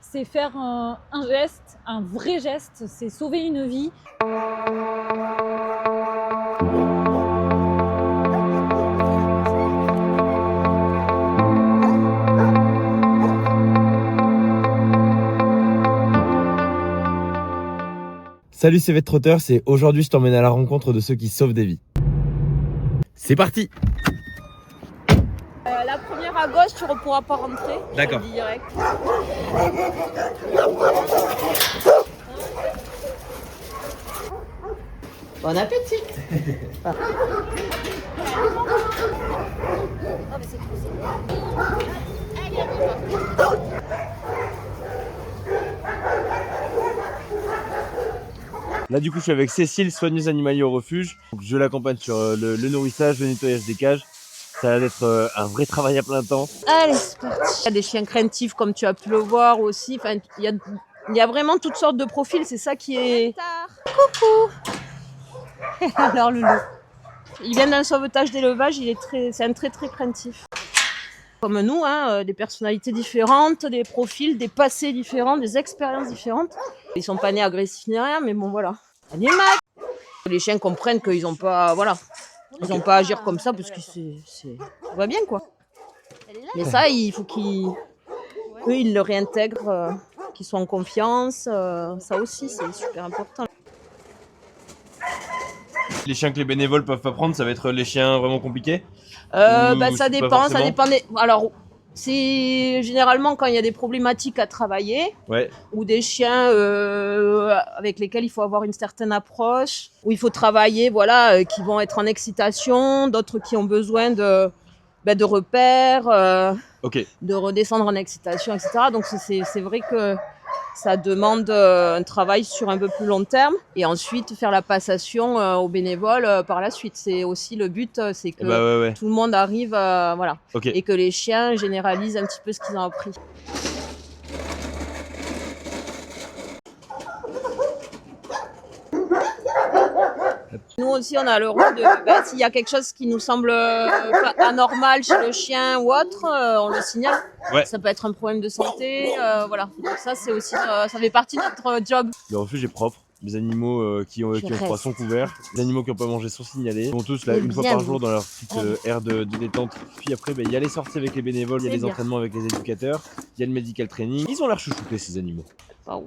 c'est faire un geste, un vrai geste, c'est sauver une vie. Salut, c'est Vettrotter, c'est aujourd'hui je t'emmène à la rencontre de ceux qui sauvent des vies. C'est parti. La première à gauche, tu ne pourras pas rentrer. D'accord. Direct. Bon appétit. Ah. Ah, mais c'est trop Là du coup je suis avec Cécile, soigneuse animalier au refuge. Donc, je l'accompagne sur le nourrissage, le nettoyage des cages. Ça va être un vrai travail à plein temps. Allez, c'est parti. Il y a des chiens craintifs comme tu as pu le voir aussi. Enfin, il y a vraiment toutes sortes de profils. C'est ça qui est... Coucou. Alors Loulou. Il vient d'un sauvetage d'élevage. C'est un très très craintif. Comme nous, hein, des personnalités différentes, des profils, des passés différents, des expériences différentes. Ils sont pas nés agressifs ni rien, mais bon voilà. Animal. Les chiens comprennent qu'ils n'ont pas... Voilà. Ils n'ont pas à agir comme ça parce que ça va bien quoi. Mais ça, il faut qu'ils le réintègrent, qu'ils soient en confiance. Ça aussi, c'est super important. Les chiens que les bénévoles peuvent pas prendre, ça va être les chiens vraiment compliqués. Ça pas dépend, ça forcément. dépend. Alors, c'est généralement quand il y a des problématiques à travailler Ouais. ou des chiens avec lesquels il faut avoir une certaine approche, où il faut travailler, voilà, qui vont être en excitation, d'autres qui ont besoin de repères, Ok. de redescendre en excitation, etc. Donc c'est vrai que ça demande un travail sur un peu plus long terme et ensuite faire la passation aux bénévoles par la suite. C'est aussi le but, c'est que Ouais. tout le monde arrive, voilà, Ok. et que les chiens généralisent un petit peu ce qu'ils ont appris. Nous aussi, on a le rôle de, s'il y a quelque chose qui nous semble anormal chez le chien ou autre, on le signale. Ouais. Ça peut être un problème de santé, voilà. Donc ça, c'est aussi, ça fait partie de notre job. Le refuge est propre. Les animaux qui ont froid sont couverts. Les animaux qui n'ont pas mangé sont signalés. Ils vont tous là une fois par jour dans leur petite aire de détente. Puis après, il y a les sorties avec les bénévoles, il y a les entraînements avec les éducateurs, il y a le medical training. Ils ont l'air chouchoutés ces animaux. Ah oui.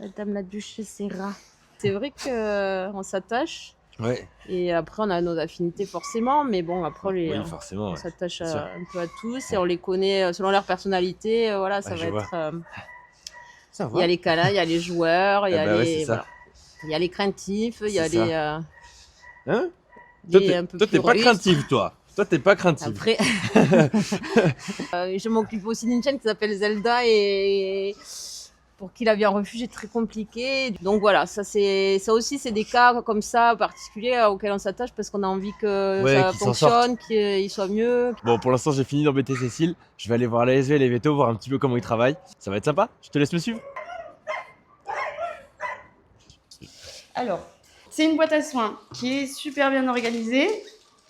Madame la duchesse, c'est rare. C'est vrai qu'on s'attache. Ouais. Et après, on a nos affinités forcément. Mais bon, après, Oui, forcément. on s'attache un peu à tous et on les connaît selon leur personnalité. Voilà, ça va être. Il y a les câlins, il y a les joueurs, il y a les. Voilà. Il y a les craintifs, il y a les. Hein? Toi, t'es pas craintif, toi. Toi, t'es pas craintif. Après, je m'occupe aussi d'une chienne qui s'appelle Zelda et pour qui la vie en refuge est très compliquée. Donc voilà, ça aussi, c'est des cas comme ça particuliers auxquels on s'attache parce qu'on a envie que ça fonctionne, qu'il soit mieux. Bon, pour l'instant, j'ai fini d'embêter Cécile. Je vais aller voir l'ASV et les vétos, voir un petit peu comment ils travaillent. Ça va être sympa. Je te laisse me suivre. Alors, c'est une boîte à soins qui est super bien organisée.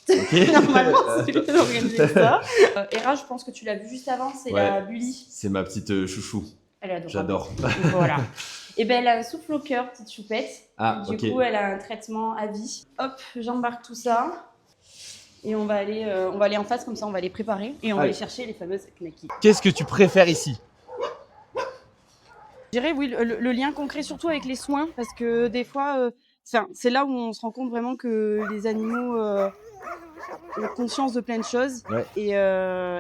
Okay. Normalement, c'est bien organisé ça. Hera, je pense que tu l'as vu juste avant, c'est la Bully. C'est ma petite chouchou. Elle est adorable. J'adore. Voilà. Et ben elle souffle au cœur, petite choupette. Du coup, elle a un traitement à vie. Hop, j'embarque tout ça. Et on va aller en face, comme ça, on va les préparer. Et on va aller chercher les fameuses knackis. Qu'est-ce que tu préfères ici? Je dirais, oui, le lien concret, surtout avec les soins, parce que des fois, c'est là où on se rend compte vraiment que les animaux ont conscience de plein de choses. Ouais.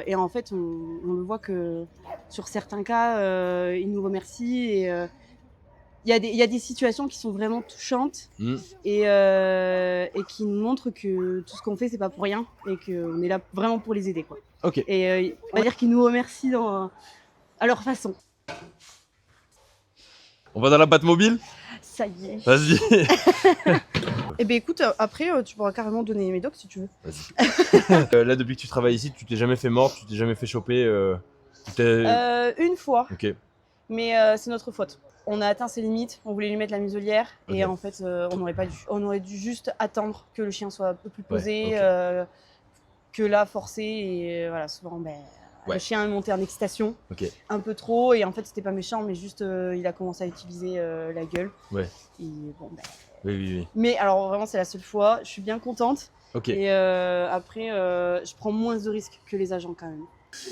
Et en fait, on le voit que sur certains cas, ils nous remercient. Et il y a des situations qui sont vraiment touchantes et qui nous montrent que tout ce qu'on fait, c'est pas pour rien et qu'on est là vraiment pour les aider, quoi. Ok. Et on va dire qu'ils nous remercient à leur façon. On va dans la Batmobile? Ça y est. Vas-y. Eh bien écoute, après tu pourras carrément donner mes docs si tu veux. Vas-y. Là, depuis que tu travailles ici, tu t'es jamais fait mordre, tu t'es jamais fait choper Une fois. Ok. Mais c'est notre faute. On a atteint ses limites, on voulait lui mettre la muselière et en fait on n'aurait pas dû. On aurait dû juste attendre que le chien soit un peu plus posé, que là forcer et voilà, souvent Ouais. Le chien est monté en excitation, Ok. un peu trop, et en fait c'était pas méchant, mais juste il a commencé à utiliser la gueule. Ouais. Et bon, bah... Oui. Mais alors vraiment c'est la seule fois, je suis bien contente. Ok. Et après je prends moins de risques que les agents quand même.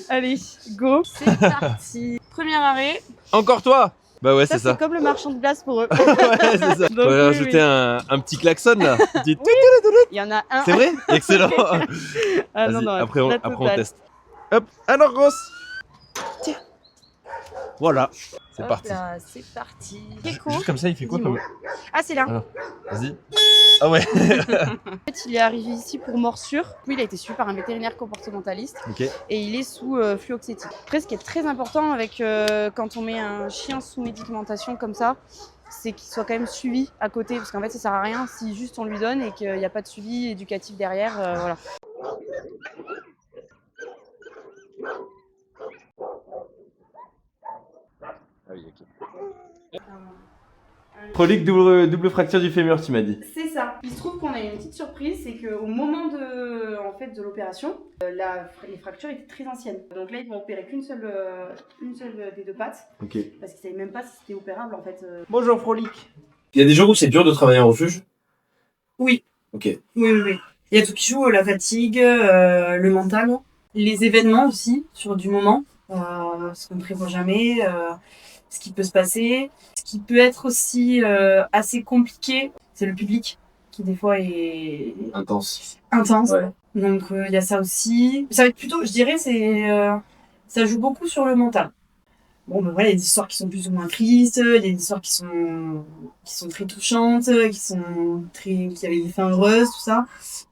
Allez, go, c'est parti. Premier arrêt. Encore toi? Bah ouais, Ça c'est ça. c'est comme le marchand de glace pour eux. Ouais, c'est ça. Donc, On va oui, rajouter un petit klaxon là. Petit Il y en a un. C'est vrai? Excellent. Ah non, Vas-y, non, après, la après on totale. teste. Hop, alors grosse. Tiens. Voilà, c'est Hop parti. là, c'est parti. Gecko. Juste comme ça, il fait quoi Dis-moi. comme... Ah, c'est là. Alors, vas-y. Ah ouais. En fait, il est arrivé ici pour morsure. Puis il a été suivi par un vétérinaire comportementaliste. Ok. Et il est sous fluoxétine. Après, ce qui est très important avec quand on met un chien sous médicamentation comme ça, c'est qu'il soit quand même suivi à côté. Parce qu'en fait, ça sert à rien si juste on lui donne et qu'il n'y a pas de suivi éducatif derrière. Voilà. Ah oui, ok. Frolic, double fracture du fémur, tu m'as dit. C'est ça. Il se trouve qu'on a eu une petite surprise, c'est qu'au moment de l'opération, les fractures étaient très anciennes. Donc là, ils vont opérer qu'une seule des deux pattes. Ok. Parce qu'ils ne savaient même pas si c'était opérable en fait. Bonjour Frolic. Il y a des jours où c'est dur de travailler en refuge? Oui. Ok. Oui. Il y a tout qui joue, la fatigue, le mental, les événements aussi, sur du moment, ce qu'on ne prévoit jamais, ce qui peut se passer. Ce qui peut être aussi assez compliqué, c'est le public, qui des fois est Intense. Ouais. Donc il y a ça aussi. Ça va être plutôt, je dirais, ça joue beaucoup sur le mental. Bon, ben voilà, il y a des histoires qui sont plus ou moins tristes, il y a des histoires qui sont très touchantes, qui avaient des fins heureuses, tout ça.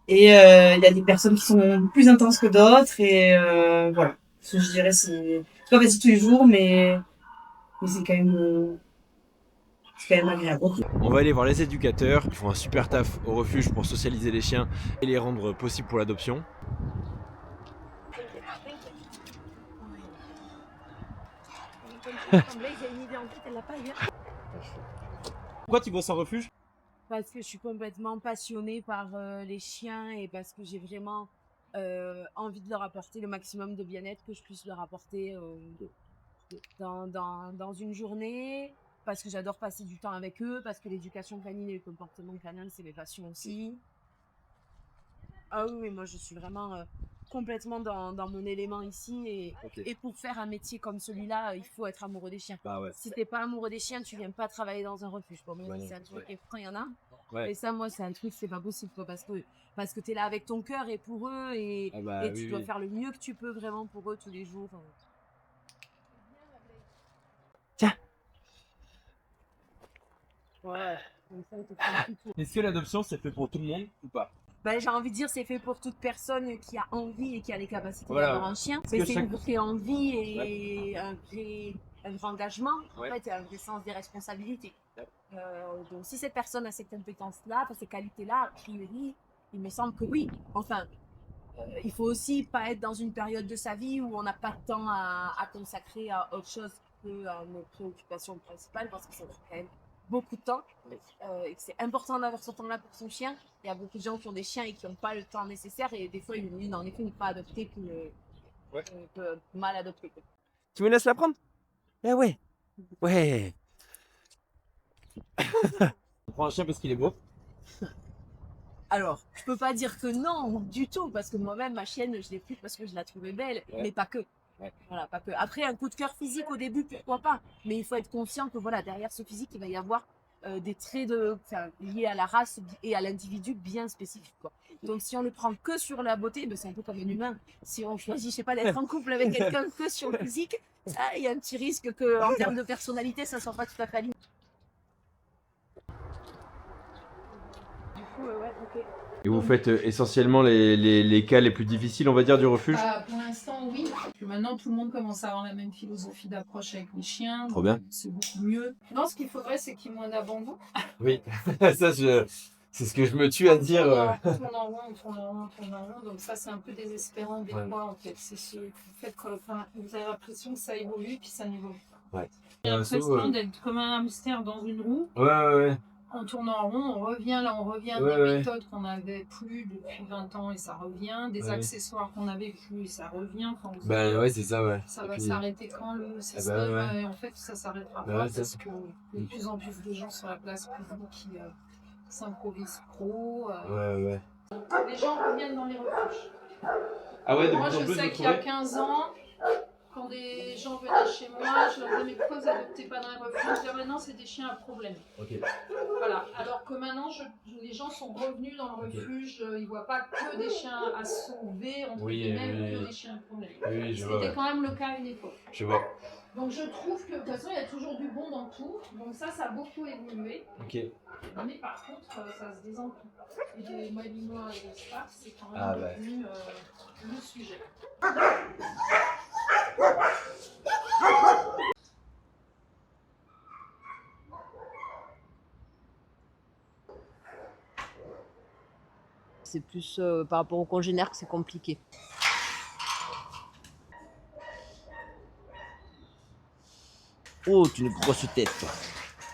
Et il y a des personnes qui sont plus intenses que d'autres, et voilà. Je dirais, c'est pas facile tous les jours, mais c'est quand même agréable. On va aller voir les éducateurs. Ils font un super taf au refuge pour socialiser les chiens et les rendre possibles pour l'adoption. Pourquoi tu bosses en refuge? Parce que je suis complètement passionnée par les chiens et parce que j'ai vraiment envie de leur apporter le maximum de bien-être que je puisse leur apporter dans une journée, parce que j'adore passer du temps avec eux, parce que l'éducation canine et le comportement canin, c'est mes passions aussi. Ah oui, moi je suis vraiment complètement dans mon élément ici et pour faire un métier comme celui-là, il faut être amoureux des chiens. Bah ouais. Si t'es pas amoureux des chiens, tu viens pas travailler dans un refuge. Bon, Ouais, c'est un truc, ouais. et pourtant il y en a. Ouais. Et ça, moi, c'est un truc, c'est pas possible, quoi, parce que t'es là avec ton cœur et pour eux et tu dois faire le mieux que tu peux vraiment pour eux tous les jours. Tiens. Ouais. Est-ce que l'adoption c'est fait pour tout le monde ou pas? Ben, j'ai envie de dire c'est fait pour toute personne qui a envie et qui a les capacités Voilà. d'avoir un chien. Parce Mais que c'est chaque- une vraie envie et un vrai engagement, Ouais. en fait, et un vrai sens des responsabilités. Donc si cette personne a ces compétences-là, ces qualités-là, a priori, il me semble que oui. Enfin, il faut aussi pas être dans une période de sa vie où on n'a pas de temps à consacrer à autre chose que à nos préoccupations principales, parce que ça prend quand même beaucoup de temps et que c'est important d'avoir ce temps-là pour son chien. Il y a beaucoup de gens qui ont des chiens et qui n'ont pas le temps nécessaire et des fois une en effet ne pas adopter que mal adopter. Tu me laisses la prendre? Eh ouais. Ouais. On prend un chien parce qu'il est beau. Alors, je peux pas dire que non du tout, parce que moi-même ma chienne je l'ai prise parce que je la trouvais belle, mais pas que. Ouais. Voilà, pas que. Après, un coup de cœur physique au début, pourquoi pas. Mais il faut être conscient que voilà, derrière ce physique, il va y avoir des traits liés à la race et à l'individu bien spécifiques, quoi. Donc si on le prend que sur la beauté, ben, c'est un peu comme un humain. Si on choisit, je sais pas, d'être en couple avec quelqu'un que sur le physique, il y a un petit risque que en termes de personnalité, ça ne soit pas tout à fait aligné. Du coup, ouais, ok. Et vous faites essentiellement les cas les plus difficiles, on va dire, du refuge? Pour l'instant, oui. Puis maintenant, tout le monde commence à avoir la même philosophie d'approche avec les chiens. Trop bien. C'est beaucoup mieux. Non, ce qu'il faudrait, c'est qu'il y ait moins d'abandon. Oui, ça c'est ce que je me tue à dire. On tourne en rond, on tourne en rond. Donc ça, c'est un peu désespérant des fois, en fait. C'est ce fait que vous avez l'impression que ça évolue, puis ça n'évolue pas. Ouais. J'ai l'impression d'être comme un hamster dans une roue. Ouais. on tourne en rond, on revient des méthodes qu'on avait plus depuis 20 ans et ça revient, des accessoires qu'on avait plus et ça revient. Enfin, c'est ça, ouais. Ça va s'arrêter quand le système et en fait ça s'arrêtera pas parce que de plus en plus de gens sur la place publique qui s'improvisent pro. Les gens reviennent dans les refuges. Ah ouais, moi je sais qu'il y a 15 ans, quand des gens venaient chez moi, je leur disais mais pourquoi vous adoptez pas dans les refuges? Je disais maintenant c'est des chiens à problème. Voilà. Alors que maintenant les gens sont revenus dans le refuge, ils voient pas que des chiens à sauver, entre guillemets, que des chiens à problème. C'était quand même le cas à une époque. Je vois. Donc je trouve que de toute façon il y a toujours du bon dans tout, donc ça a beaucoup évolué. Mais par contre ça se désemplit. Et des malinois et des stars, c'est quand même devenu le sujet. C'est plus par rapport aux congénères que c'est compliqué. Oh, t'es une grosse tête, toi.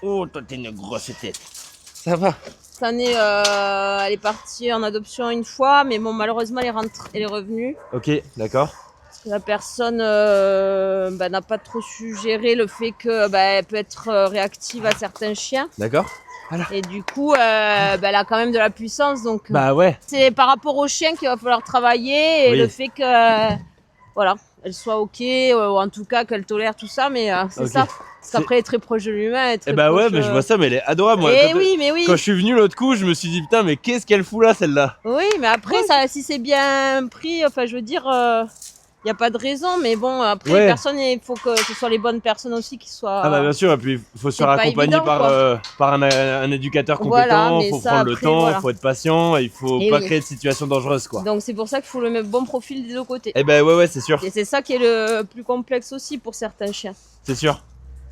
Oh, toi, t'es une grosse tête. Ça va? Cette année, elle est partie en adoption une fois, mais bon, malheureusement, elle est revenue. Ok, d'accord. Parce que la personne n'a pas trop su gérer le fait qu'elle peut être réactive à certains chiens. D'accord. Voilà. Et du coup, elle a quand même de la puissance. Donc, c'est par rapport aux chiens qu'il va falloir travailler et le fait que, elle soit ok, ou en tout cas qu'elle tolère tout ça, mais c'est ça. Parce qu'après, elle est très proche de l'humain. Mais je vois ça, mais elle est adorable. Moi, quand je suis venu l'autre coup, je me suis dit, putain, mais qu'est-ce qu'elle fout là, celle-là? Oui, mais après, si c'est bien pris, enfin, je veux dire, il n'y a pas de raison. Mais bon, après, les personnes, il faut que ce soit les bonnes personnes aussi qui soient. Ah, bah, bien sûr, et puis il faut se faire accompagner par un éducateur compétent, il faut prendre le temps, il faut être patient, il faut pas créer de situation dangereuse, quoi. Donc, c'est pour ça qu'il faut le bon profil des deux côtés. Eh ben, ouais, c'est sûr. Et c'est ça qui est le plus complexe aussi pour certains chiens. C'est sûr.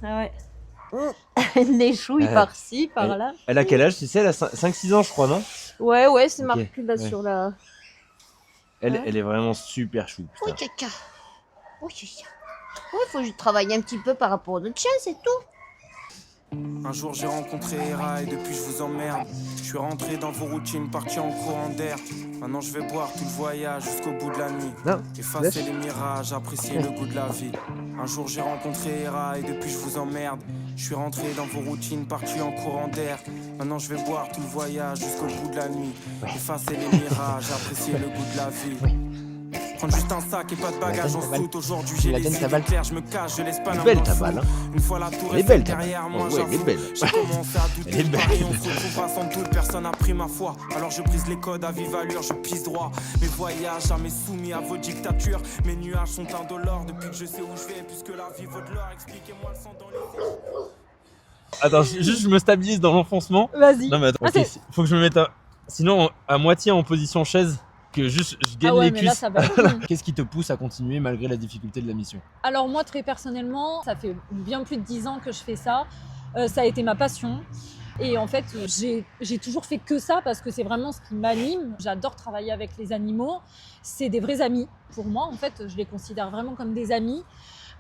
Ah ouais. Des chouilles par-ci, par-là. Elle a quel âge, tu sais? Elle a 5-6 ans, je crois, non? Ouais, c'est marqué là sur la... Elle est vraiment super chou. Oui, caca. Oui, il faut que je travaille un petit peu par rapport aux autres chiens, c'est tout. Un jour j'ai rencontré Hera et depuis je vous emmerde. Je suis rentré dans vos routines, parti en courant d'air. Maintenant je vais boire tout le voyage jusqu'au bout de la nuit. Effacer les mirages, apprécier le goût de la vie. Un jour j'ai rencontré Hera et depuis je vous emmerde. Je suis rentré dans vos routines, parti en courant d'air. Maintenant je vais boire tout le voyage jusqu'au bout de la nuit. Effacer les mirages, apprécier le goût de la vie. Prendre juste un sac et pas de bagages en soute. Aujourd'hui j'ai les idées claires, je me cache, je laisse pas belle ta balle, hein. Une fois la tour est belle derrière moi, elle est belle. j'ai commencé à douter de Paris, on se retrouvera sans doute, personne n'a pris ma foi. Alors je brise les codes à vive allure, je pisse droit. Mes voyages jamais soumis à vos dictatures. Mes nuages sont indolores depuis que je sais où je vais. Puisque la vie vaut de l'or, expliquez-moi le sang dans les... Attends, juste je me stabilise dans l'enfoncement. Vas-y. Non mais attends, faut que je me mette sinon à moitié en position chaise. Que juste je gagne les cuisses. Qu'est-ce qui te pousse à continuer malgré la difficulté de la mission? Alors moi très personnellement, ça fait bien plus de 10 ans que je fais ça. Ça a été ma passion. Et en fait, j'ai toujours fait que ça parce que c'est vraiment ce qui m'anime. J'adore travailler avec les animaux. C'est des vrais amis pour moi. En fait, je les considère vraiment comme des amis.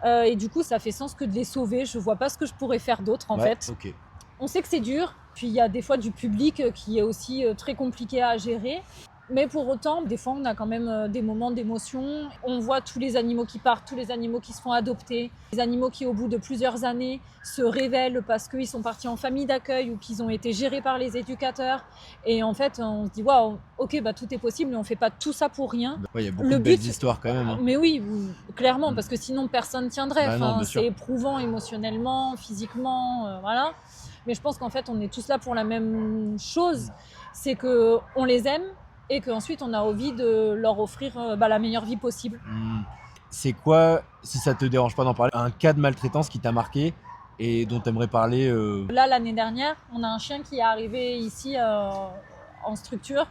Et du coup, ça fait sens que de les sauver. Je vois pas ce que je pourrais faire d'autre en fait. Okay. On sait que c'est dur. Puis il y a des fois du public qui est aussi très compliqué à gérer. Mais pour autant, des fois, on a quand même des moments d'émotion. On voit tous les animaux qui partent, tous les animaux qui se font adopter, les animaux qui, au bout de plusieurs années, se révèlent parce qu'ils sont partis en famille d'accueil ou qu'ils ont été gérés par les éducateurs. Et en fait, on se dit, waouh, ok, bah, tout est possible, mais on ne fait pas tout ça pour rien. Il y a beaucoup de belles histoires quand même. Hein. Mais oui, clairement, parce que sinon, personne ne tiendrait. C'est éprouvant émotionnellement, physiquement, voilà. Mais je pense qu'en fait, on est tous là pour la même chose. C'est qu'on les aime. Et qu'ensuite on a envie de leur offrir la meilleure vie possible. C'est quoi, si ça te dérange pas d'en parler, un cas de maltraitance qui t'a marqué et dont tu aimerais parler Là, l'année dernière, on a un chien qui est arrivé ici en structure.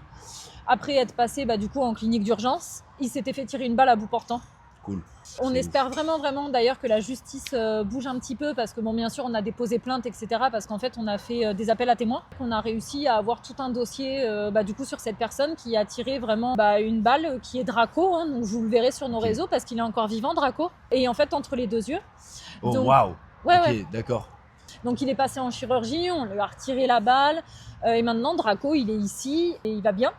Après être passé du coup en clinique d'urgence, il s'était fait tirer une balle à bout portant. Cool. On espère vraiment d'ailleurs que la justice bouge un petit peu parce que bien sûr on a déposé plainte etc. parce qu'en fait on a fait des appels à témoins. On a réussi à avoir tout un dossier du coup sur cette personne qui a tiré vraiment une balle qui est Draco, hein, donc vous le verrez sur nos réseaux parce qu'il est encore vivant Draco. Et en fait entre les deux yeux. Oh waouh. Ouais. D'accord. Donc il est passé en chirurgie, on lui a retiré la balle. Et maintenant, Draco, il est ici et il va bien.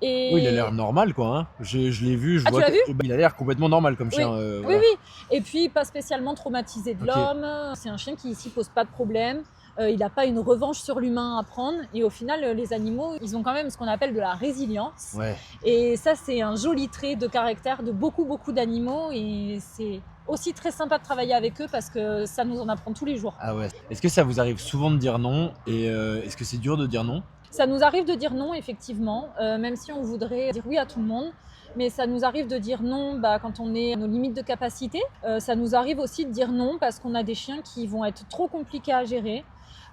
Et... Oui, il a l'air normal, quoi. Hein. Je l'ai vu, tu l'as vu il a l'air complètement normal comme chien. Oui, voilà. oui. Et puis, pas spécialement traumatisé de l'homme. C'est un chien qui, ici, pose pas de problème. Il n'a pas une revanche sur l'humain à prendre. Et au final, les animaux, ils ont quand même ce qu'on appelle de la résilience. Ouais. Et ça, c'est un joli trait de caractère de beaucoup d'animaux. Et c'est aussi très sympa de travailler avec eux parce que ça nous en apprend tous les jours. Ah ouais. Est-ce que ça vous arrive souvent de dire non? Et est-ce que c'est dur de dire non? Ça nous arrive de dire non, effectivement, même si on voudrait dire oui à tout le monde. Mais ça nous arrive de dire non quand on est à nos limites de capacité. Ça nous arrive aussi de dire non parce qu'on a des chiens qui vont être trop compliqués à gérer.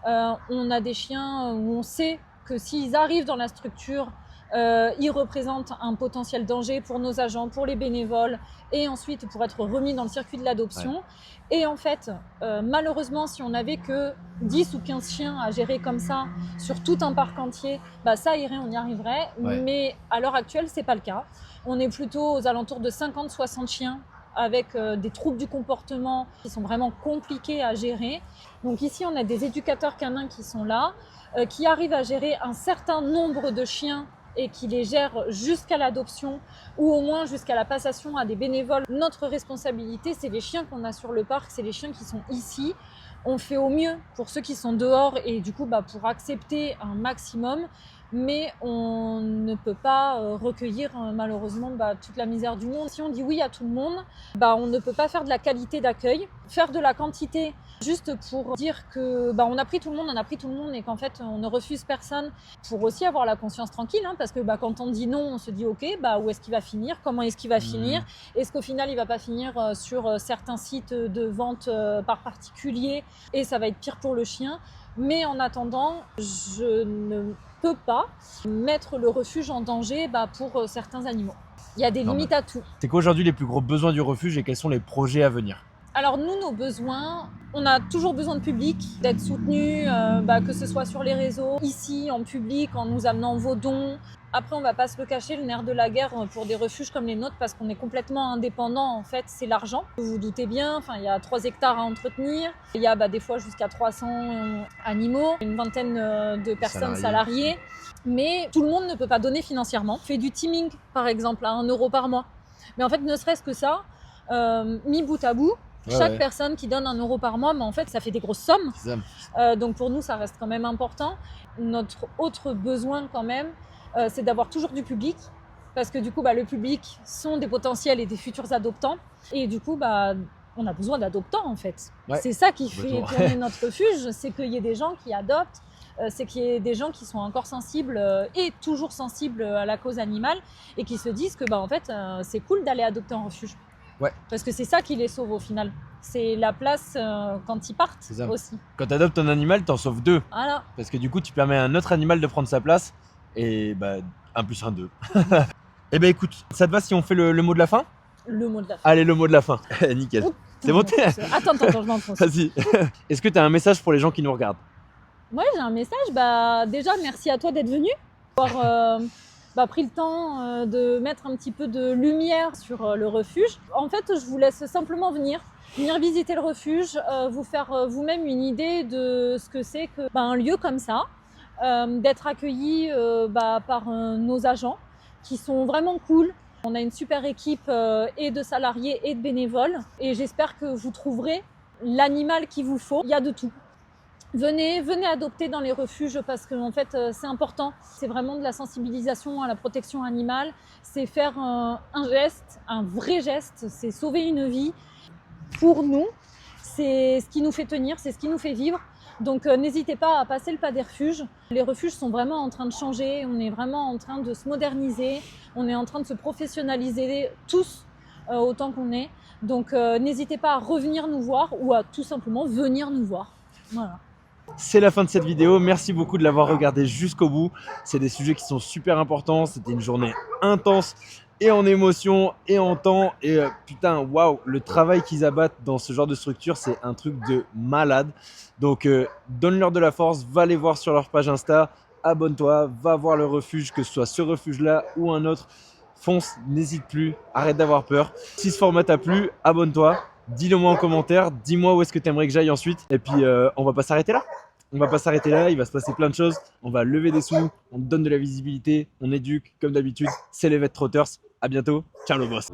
On a des chiens où on sait que s'ils arrivent dans la structure, ils représentent un potentiel danger pour nos agents, pour les bénévoles et ensuite pour être remis dans le circuit de l'adoption. Ouais. Et en fait, malheureusement, si on n'avait que 10 ou 15 chiens à gérer comme ça sur tout un parc entier, ça irait, on y arriverait. Ouais. Mais à l'heure actuelle, c'est pas le cas. On est plutôt aux alentours de 50-60 chiens avec des troubles du comportement qui sont vraiment compliqués à gérer. Donc ici, on a des éducateurs canins qui sont là, qui arrivent à gérer un certain nombre de chiens et qui les gèrent jusqu'à l'adoption ou au moins jusqu'à la passation à des bénévoles. Notre responsabilité, c'est les chiens qu'on a sur le parc, c'est les chiens qui sont ici. On fait au mieux pour ceux qui sont dehors et du coup pour accepter un maximum, mais on ne peut pas recueillir malheureusement toute la misère du monde. Si on dit oui à tout le monde, on ne peut pas faire de la qualité d'accueil, faire de la quantité juste pour dire que on a pris tout le monde et qu'en fait on ne refuse personne, pour aussi avoir la conscience tranquille, parce que quand on dit non, on se dit ok, où est-ce qu'il va finir, comment est-ce qu'il va finir, est-ce qu'au final il va pas finir sur certains sites de vente par particulier et ça va être pire pour le chien. Mais en attendant, je ne peux pas mettre le refuge en danger pour certains animaux. Il y a des limites à tout. C'est quoi aujourd'hui les plus gros besoins du refuge et quels sont les projets à venir? Alors nous, nos besoins, on a toujours besoin de public, d'être soutenu, que ce soit sur les réseaux, ici, en public, en nous amenant vos dons. Après, on ne va pas se le cacher, le nerf de la guerre pour des refuges comme les nôtres, parce qu'on est complètement indépendant, en fait, c'est l'argent. Vous vous doutez bien, il y a 3 hectares à entretenir, il y a des fois jusqu'à 300 animaux, une vingtaine de personnes salariées. Mais tout le monde ne peut pas donner financièrement. On fait du teaming, par exemple, à 1 € par mois. Mais en fait, ne serait-ce que ça, mis bout à bout, chaque personne qui donne 1 € par mois, en fait, ça fait des grosses sommes. Donc pour nous, ça reste quand même important. Notre autre besoin quand même, c'est d'avoir toujours du public. Parce que du coup, le public sont des potentiels et des futurs adoptants. Et du coup, on a besoin d'adoptants en fait. Ouais. C'est ça qui fait tourner notre refuge, c'est qu'il y ait des gens qui adoptent, c'est qu'il y ait des gens qui sont encore sensibles et toujours sensibles à la cause animale et qui se disent que en fait, c'est cool d'aller adopter en refuge. Ouais. Parce que c'est ça qui les sauve au final. C'est la place quand ils partent aussi. Quand tu adoptes un animal, tu en sauves 2. Voilà. Parce que du coup, tu permets à un autre animal de prendre sa place. Et 1 + 1, 2. Eh bien écoute, ça te va si on fait le mot de la fin? Le mot de la fin. Allez, le mot de la fin. Nickel. Oups, c'est bon. Attends, je m'enfonce. Vas-y. Est-ce que tu as un message pour les gens qui nous regardent? Ouais, j'ai un message. Déjà, merci à toi d'être venu. D'avoir pris le temps de mettre un petit peu de lumière sur le refuge. En fait, je vous laisse simplement venir visiter le refuge, vous faire vous-même une idée de ce que c'est que un lieu comme ça, d'être accueilli par nos agents qui sont vraiment cool. On a une super équipe et de salariés et de bénévoles et j'espère que vous trouverez l'animal qu'il vous faut. Il y a de tout. Venez adopter dans les refuges parce que en fait c'est important. C'est vraiment de la sensibilisation à la protection animale. C'est faire un geste, un vrai geste. C'est sauver une vie. Pour nous, c'est ce qui nous fait tenir, c'est ce qui nous fait vivre. Donc n'hésitez pas à passer le pas des refuges. Les refuges sont vraiment en train de changer. On est vraiment en train de se moderniser. On est en train de se professionnaliser tous autant qu'on est. Donc n'hésitez pas à revenir nous voir ou à tout simplement venir nous voir. Voilà. C'est la fin de cette vidéo. Merci beaucoup de l'avoir regardé jusqu'au bout. C'est des sujets qui sont super importants. C'était une journée intense et en émotion et en temps. Et putain, waouh, le travail qu'ils abattent dans ce genre de structure, c'est un truc de malade. Donc, donne-leur de la force. Va les voir sur leur page Insta. Abonne-toi. Va voir le refuge, que ce soit ce refuge-là ou un autre. Fonce, n'hésite plus. Arrête d'avoir peur. Si ce format t'a plu, abonne-toi. dis-le moi en commentaire, dis-moi où est-ce que tu aimerais que j'aille ensuite. Et puis on va pas s'arrêter là. On va pas s'arrêter là, il va se passer plein de choses. On va lever des sous, on donne de la visibilité, on éduque comme d'habitude. C'est les Vet Trotters. À bientôt. Ciao le boss.